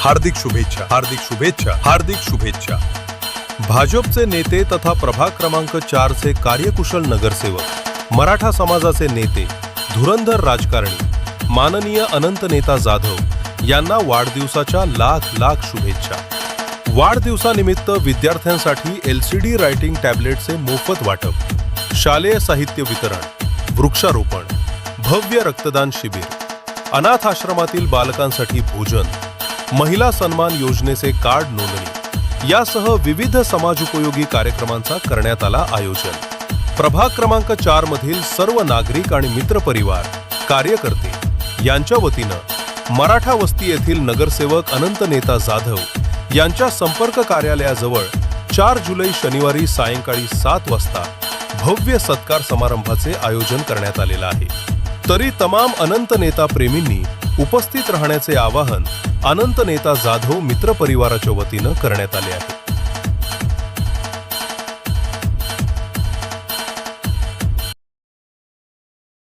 हार्दिक शुभेच्छा, हार्दिक शुभेच्छा, हार्दिक शुभेच्छा। भाजपचे नेते तथा प्रभाग क्रमांक 4 चे कार्यकुशल नगरसेवक, मराठा समाजाचे नेते, धुरंधर राजकारणी माननीय अनंत नेता जाधव यांना वाढदिवसाच्या लाख लाख शुभेच्छा। वाढदिवसानिमित्त विद्यार्थ्यांसाठी LCD रायटिंग टॅबलेटचे मोफत वाटप, शालेय साहित्य वितरण, वृक्षारोपण, भव्य रक्तदान शिबिर, अनाथ आश्रमातील बालकांसाठी भोजन, महिला सन्मान योजनेचे कार्ड नोंदणी यासह विविध समाजोपयोगी कार्यक्रमांचा करण्यात आला आयोजन। प्रभाग क्रमांक 4 मधील सर्व नागरिक आणि मित्रपरिवार, कार्यकर्ते यांच्या वतीनं मराठा वस्ती येथील नगरसेवक अनंत नेता जाधव यांच्या संपर्क कार्यालयाजवळ 4 जुलै शनिवारी सायंकाळी 7 वाजता भव्य सत्कार समारंभाचे आयोजन करण्यात आलेले आहे। तरी तमाम अनंत नेता प्रेमींनी उपस्थित राहण्याचे आवाहन अनंत नेता जाधव मित्र परिवाराच्या वतीनं करण्यात आले आहे।